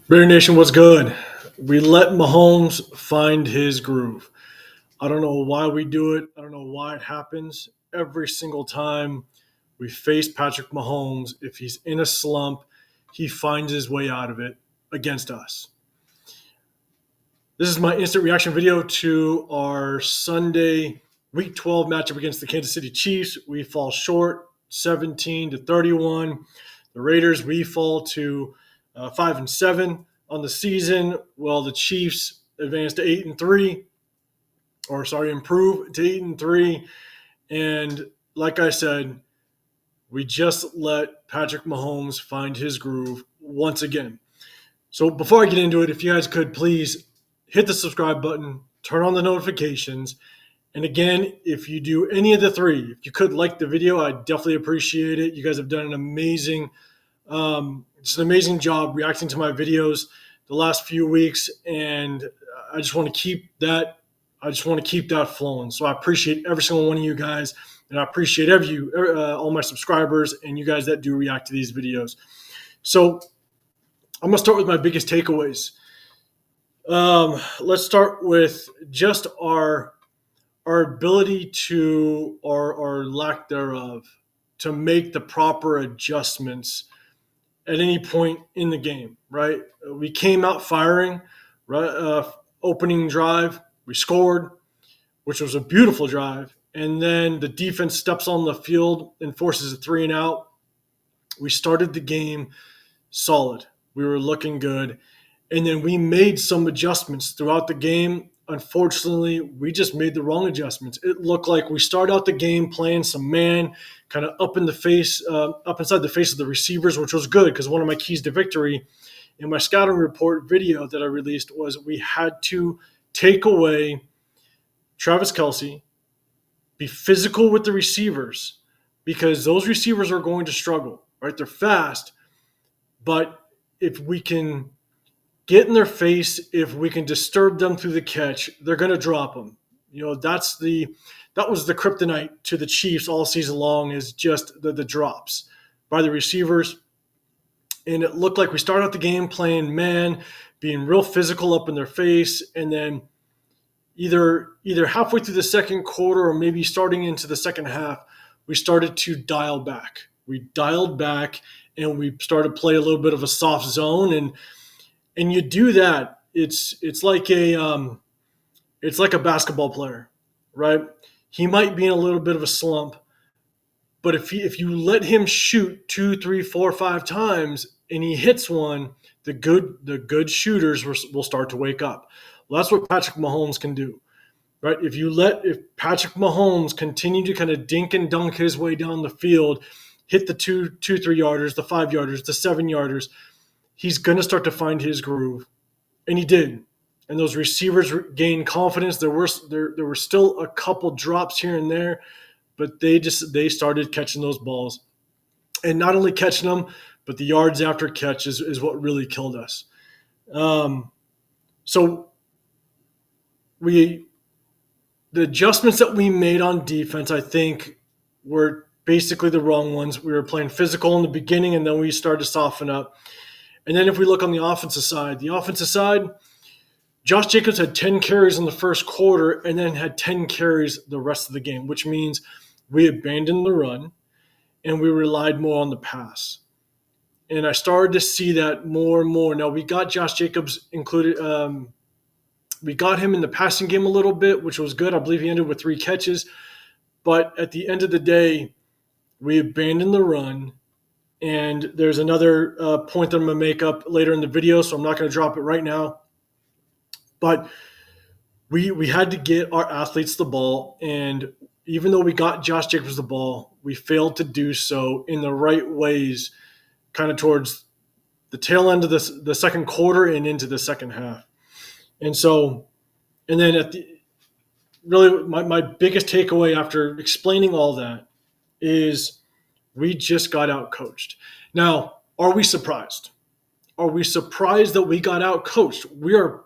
Raider Nation, what's good? We let Mahomes find his groove. I don't know why we do it. I don't know why it happens. Every single time we face Patrick Mahomes, if he's in a slump, he finds his way out of it against us. This is my instant reaction video to our Sunday Week 12 matchup against the Kansas City Chiefs. We fall short 17-31. The Raiders, we fall to 5-7 on the season, while the Chiefs advance to 8-3, improve to 8-3. And like I said, we just let Patrick Mahomes find his groove once again. So before I get into it, if you guys could please hit the subscribe button, turn on the notifications. And again, if you do any of the three, if you could like the video, I'd definitely appreciate it. You guys have done an amazing job reacting to my videos the last few weeks, and I just want to keep that. Flowing. So I appreciate every single one of you guys, and I appreciate all my subscribers and you guys that do react to these videos. So I'm gonna start with my biggest takeaways. Let's start with just our ability to, or lack thereof, to make the proper adjustments at any point in the game, right? We came out firing, right? Opening drive, we scored, which was a beautiful drive. And then the defense steps on the field and forces a 3-and-out. We started the game solid. We were looking good. And then we made some adjustments throughout the game. Unfortunately, we just made the wrong adjustments. It looked like we started out the game playing some man, kind of up inside the face of the receivers, which was good because one of my keys to victory in my scouting report video that I released was we had to take away Travis Kelce, be physical with the receivers, because those receivers are going to struggle, right? They're fast, but if we can get in their face, if we can disturb them through the catch, they're going to drop them. You know, that was the kryptonite to the Chiefs all season long, is just the drops by the receivers. And it looked like we started out the game playing man, being real physical up in their face, and then either halfway through the second quarter or maybe starting into the second half, we started to dial back. We dialed back and we started to play a little bit of a soft zone, and you do that, it's like a basketball player, right? He might be in a little bit of a slump, but if you let him shoot 2, 3, 4, 5 times and he hits one, the good shooters will start to wake up. Well, that's what Patrick Mahomes can do, right? If Patrick Mahomes continue to kind of dink and dunk his way down the field, hit the 2, 3 yarders, the 5 yarders, the 7 yarders, he's going to start to find his groove. And he did. And those receivers gained confidence. There were still a couple drops here and there, but they started catching those balls. And not only catching them, but the yards after catch is what really killed us. So the adjustments that we made on defense, I think, were basically the wrong ones. We were playing physical in the beginning, and then we started to soften up. And then if we look on the offensive side, Josh Jacobs had 10 carries in the first quarter and then had 10 carries the rest of the game, which means we abandoned the run and we relied more on the pass. And I started to see that more and more. Now, we got Josh Jacobs included. We got him in the passing game a little bit, which was good. I believe he ended with 3 catches. But at the end of the day, we abandoned the run. And there's another point that I'm going to make up later in the video, so I'm not going to drop it right now. But we had to get our athletes the ball, and even though we got Josh Jacobs the ball, we failed to do so in the right ways, kind of towards the tail end of the second quarter and into the second half. And then my biggest takeaway after explaining all that is we just got out-coached. Now, are we surprised? Are we surprised that we got out-coached? We're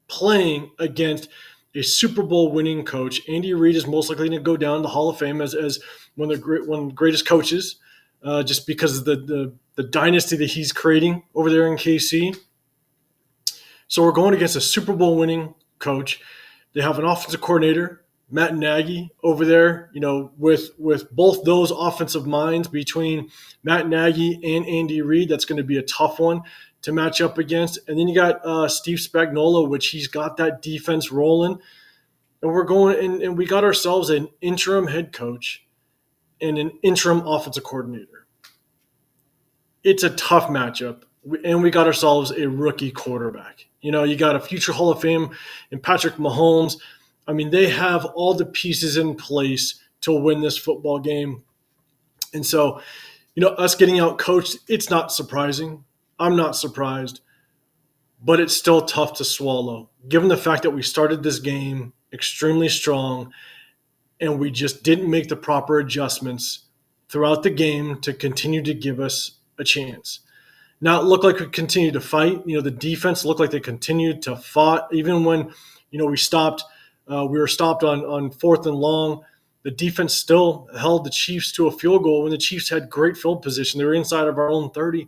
playing against a Super Bowl winning coach. Andy Reid is most likely going to go down in the Hall of Fame as one of the greatest coaches just because of the dynasty that he's creating over there in KC. So we're going against a Super Bowl winning coach. They have an offensive coordinator, Matt Nagy, over there. With both those offensive minds between Matt Nagy and Andy Reid, that's going to be a tough one to match up against. And then you got Steve Spagnuolo, which he's got that defense rolling. And we're going and we got ourselves an interim head coach and an interim offensive coordinator. It's a tough matchup. And we got ourselves a rookie quarterback. You got a future Hall of Fame in Patrick Mahomes. I mean, they have all the pieces in place to win this football game. And so, us getting out coached, it's not surprising. I'm not surprised. But it's still tough to swallow, given the fact that we started this game extremely strong and we just didn't make the proper adjustments throughout the game to continue to give us a chance. Now it looked like we continued to fight. The defense looked like they continued to fight, even when we stopped. We were stopped on fourth and long. The defense still held the Chiefs to a field goal when the Chiefs had great field position. They were inside of our own 30,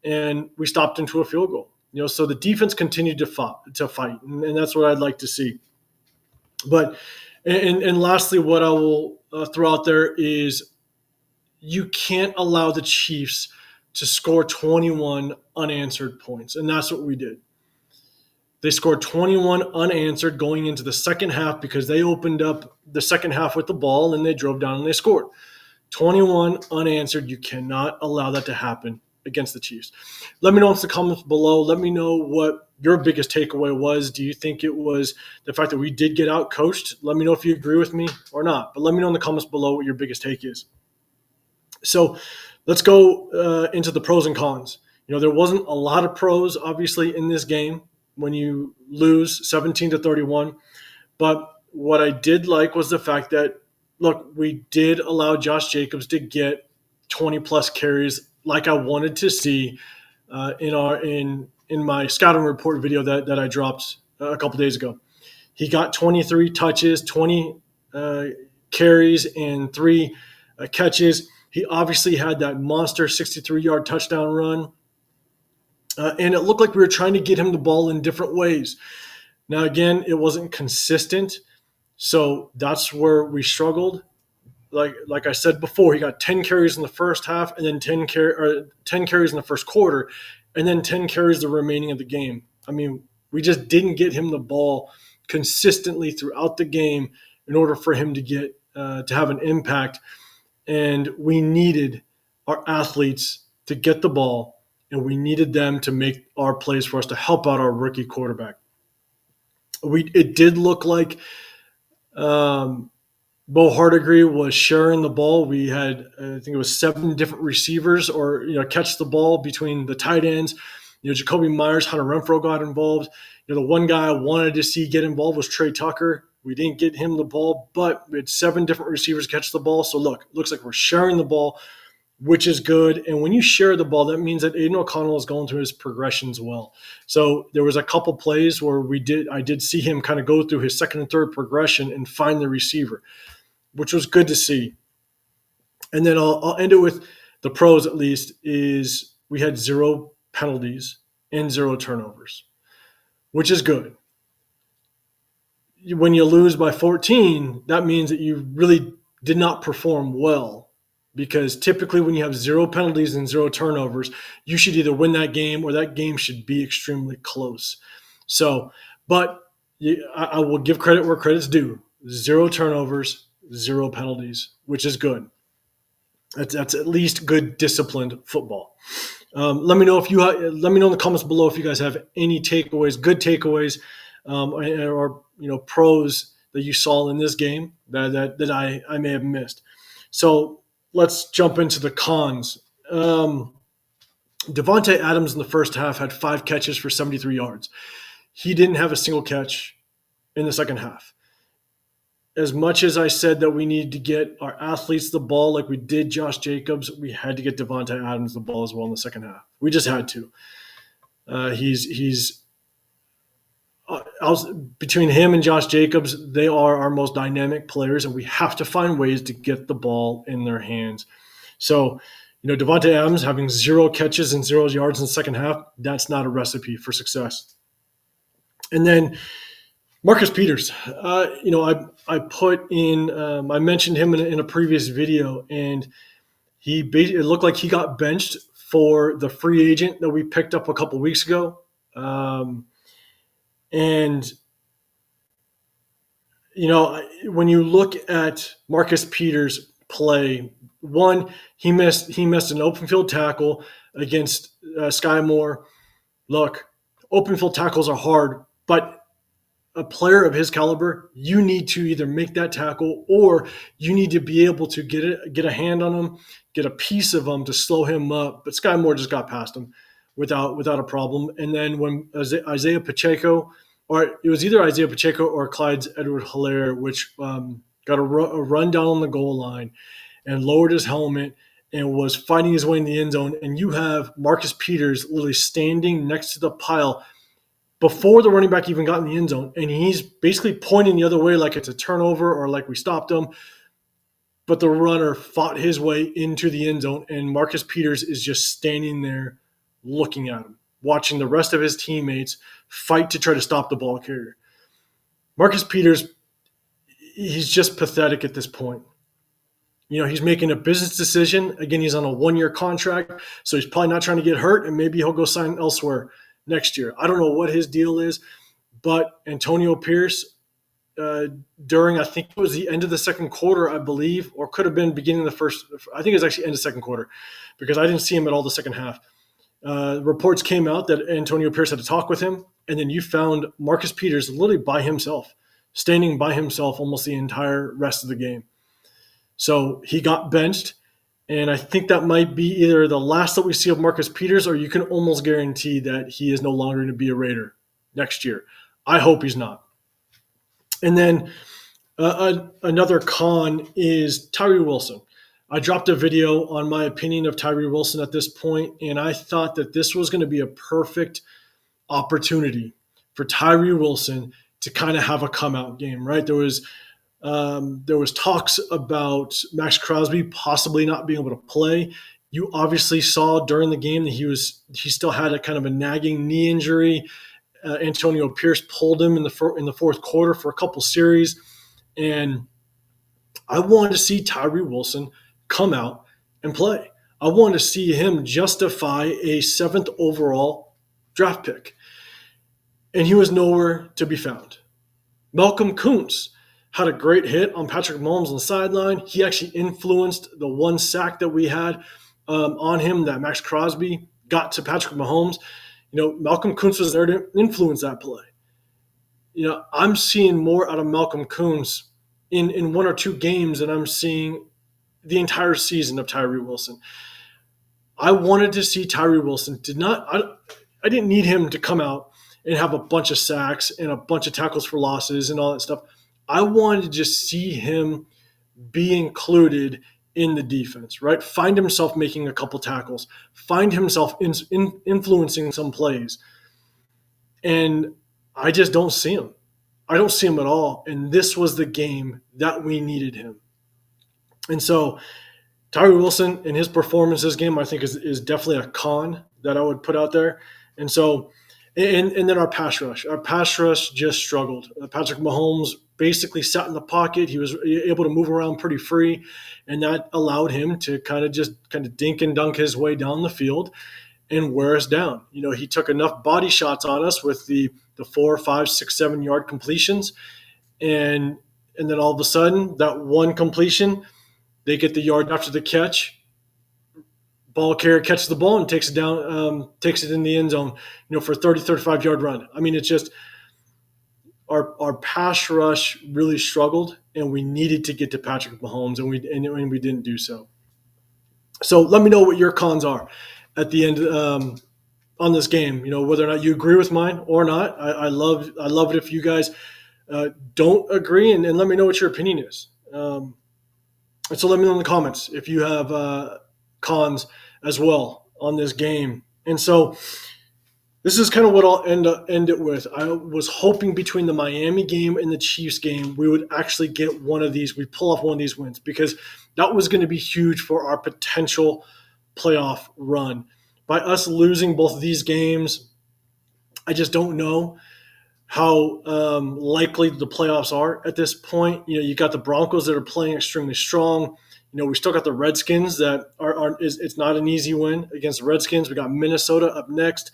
and we stopped into a field goal. So the defense continued to fight, and that's what I'd like to see. But and lastly, what I will throw out there is you can't allow the Chiefs to score 21 unanswered points, and that's what we did. They scored 21 unanswered going into the second half because they opened up the second half with the ball, and they drove down and they scored. 21 unanswered. You cannot allow that to happen against the Chiefs. Let me know in the comments below. Let me know what your biggest takeaway was. Do you think it was the fact that we did get out coached? Let me know if you agree with me or not. But let me know in the comments below what your biggest take is. So let's go into the pros and cons. There wasn't a lot of pros, obviously, in this game when you lose 17-31. But what I did like was the fact that, look, we did allow Josh Jacobs to get 20-plus carries like I wanted to see in my scouting report video that I dropped a couple days ago. He got 23 touches, 20 carries, and 3 catches. He obviously had that monster 63-yard touchdown run. And it looked like we were trying to get him the ball in different ways. Now, again, it wasn't consistent. So that's where we struggled. Like I said before, he got 10 carries in the first half and then 10 carries in the first quarter and then 10 carries the remaining of the game. I mean, we just didn't get him the ball consistently throughout the game in order for him to get to have an impact. And we needed our athletes to get the ball, and we needed them to make our plays for us to help out our rookie quarterback. It did look like Bo Hardigree was sharing the ball. We had, I think it was 7 different receivers or, catch the ball between the tight ends. Jacoby Myers, Hunter Renfrow got involved. The one guy I wanted to see get involved was Trey Tucker. We didn't get him the ball, but we had 7 different receivers catch the ball. So look, it looks like we're sharing the ball, which is good. And when you share the ball, that means that Aiden O'Connell is going through his progressions well. So there was a couple plays where I did see him kind of go through his second and third progression and find the receiver, which was good to see. And then I'll end it with the pros, at least, is we had 0 penalties and 0 turnovers, which is good. When you lose by 14, that means that you really did not perform well, because typically when you have 0 penalties and 0 turnovers, you should either win that game or that game should be extremely close. So, but I will give credit where credit's due. 0 turnovers, 0 penalties, which is good. That's at least good disciplined football. Let me know let me know in the comments below if you guys have any takeaways, good takeaways, or pros that you saw in this game that I may have missed. So let's jump into the cons. Devontae Adams in the first half had 5 catches for 73 yards. He didn't have a single catch in the second half. As much as I said that we needed to get our athletes the ball like we did Josh Jacobs, we had to get Devontae Adams the ball as well in the second half. We just had to. Between him and Josh Jacobs, they are our most dynamic players, and we have to find ways to get the ball in their hands. So, Devontae Adams having 0 catches and 0 yards in the second half, that's not a recipe for success. And then Marcus Peters, I put in, I mentioned him in a previous video, and it looked like he got benched for the free agent that we picked up a couple weeks ago. And when you look at Marcus Peters play, one, he missed an open field tackle against Sky Moore. Look, open field tackles are hard, but a player of his caliber, you need to either make that tackle or you need to be able to get a hand on him, get a piece of him to slow him up. But Sky Moore just got past him without a problem. And then when Isaiah Pacheco, or it was either Isaiah Pacheco or Clyde Edwards-Helaire, which got a run down on the goal line and lowered his helmet and was fighting his way in the end zone. And you have Marcus Peters literally standing next to the pile before the running back even got in the end zone, and he's basically pointing the other way like it's a turnover or like we stopped him. But the runner fought his way into the end zone, and Marcus Peters is just standing there looking at him, watching the rest of his teammates fight to try to stop the ball carrier. Marcus Peters, he's just pathetic at this point. He's making a business decision. Again, he's on a 1-year contract, so he's probably not trying to get hurt, and maybe he'll go sign elsewhere next year. I don't know what his deal is, but Antonio Pierce, during, I think it was the end of the second quarter, I believe, or could have been beginning of the first, I think it was actually end of second quarter, because I didn't see him at all the second half. Reports came out that Antonio Pierce had to talk with him, and then you found Marcus Peters literally by himself, standing by himself almost the entire rest of the game. So he got benched, and I think that might be either the last that we see of Marcus Peters, or you can almost guarantee that he is no longer going to be a Raider next year. I hope he's not. And then another con is Tyree Wilson. I dropped a video on my opinion of Tyree Wilson at this point, and I thought that this was going to be a perfect opportunity for Tyree Wilson to kind of have a come-out game, right? There was talks about Max Crosby possibly not being able to play. You obviously saw during the game that he still had a kind of a nagging knee injury. Antonio Pierce pulled him in the fourth quarter for a couple series, and I wanted to see Tyree Wilson come out and play. I wanted to see him justify a 7th overall draft pick, and he was nowhere to be found. Malcolm Kuntz had a great hit on Patrick Mahomes on the sideline. He actually influenced the one sack that we had on him that Max Crosby got to Patrick Mahomes. Malcolm Kuntz was there to influence that play. I'm seeing more out of Malcolm Kuntz in 1 or 2 games than I'm seeing the entire season of Tyree Wilson. I wanted to see Tyree Wilson. I didn't need him to come out and have a bunch of sacks and a bunch of tackles for losses and all that stuff. I wanted to just see him be included in the defense, right? Find himself making a couple tackles, find himself influencing some plays. And I just don't see him. I don't see him at all. And this was the game that we needed him. And so Tyree Wilson and his performance this game, I think, is definitely a con that I would put out there. And so, and then our pass rush. Our pass rush just struggled. Patrick Mahomes basically sat in the pocket. He was able to move around pretty free, and that allowed him to kind of dink and dunk his way down the field and wear us down. He took enough body shots on us with the 4, 5, 6, 7 yard completions, and then all of a sudden that one completion, they get the yard after the catch. Ball carrier catches the ball and takes it down, takes it in the end zone, for a 30, 35 yard run. I mean, it's just our pass rush really struggled, and we needed to get to Patrick Mahomes, and we didn't do so. So let me know what your cons are at the end on this game. Whether or not you agree with mine or not. I love it if you guys don't agree, and let me know what your opinion is. And so let me know in the comments if you have cons as well on this game. And so this is kind of what I'll end it with. I was hoping between the Miami game and the Chiefs game, we would actually get one of these. We pull off one of these wins, because that was going to be huge for our potential playoff run. By us losing both of these games, I just don't know how likely the playoffs are at this point. You got the Broncos that are playing extremely strong. We still got the Redskins that it's not an easy win against the Redskins. We got Minnesota up next,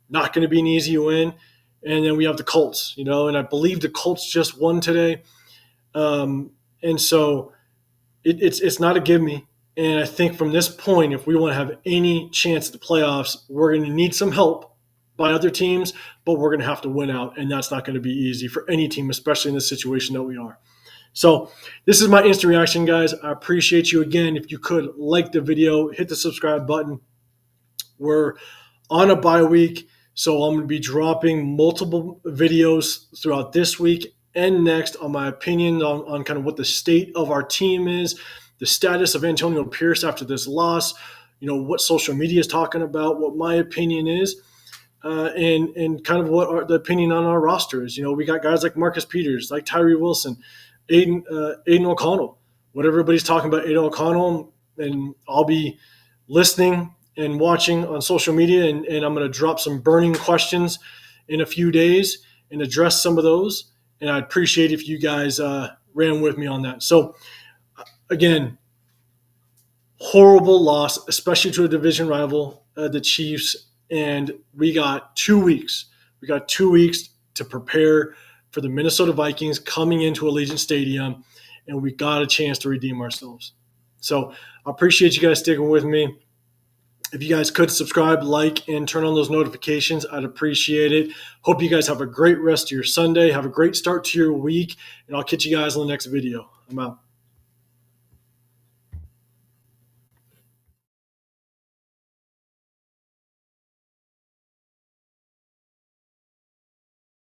not going to be an easy win. And then we have the Colts, and I believe the Colts just won today. And so it's not a give me. And I think from this point, if we want to have any chance at the playoffs, we're going to need some help by other teams, but we're going to have to win out, and that's not going to be easy for any team, especially in the situation that we are. So this is my instant reaction, guys. I appreciate you. Again, if you could like the video, hit the subscribe button. We're on a bye week, so I'm going to be dropping multiple videos throughout this week and next on my opinion on kind of what the state of our team is, the status of Antonio Pierce after this loss, what social media is talking about, what my opinion is. And kind of what the opinion on our roster is. We got guys like Marcus Peters, like Tyree Wilson, Aiden O'Connell, what everybody's talking about Aiden O'Connell, and I'll be listening and watching on social media, and I'm going to drop some burning questions in a few days and address some of those, and I'd appreciate if you guys ran with me on that. So, again, horrible loss, especially to a division rival, the Chiefs. And we got 2 weeks. We got 2 weeks to prepare for the Minnesota Vikings coming into Allegiant Stadium, and we got a chance to redeem ourselves. So I appreciate you guys sticking with me. If you guys could subscribe, like, and turn on those notifications, I'd appreciate it. Hope you guys have a great rest of your Sunday. Have a great start to your week, and I'll catch you guys in the next video. I'm out.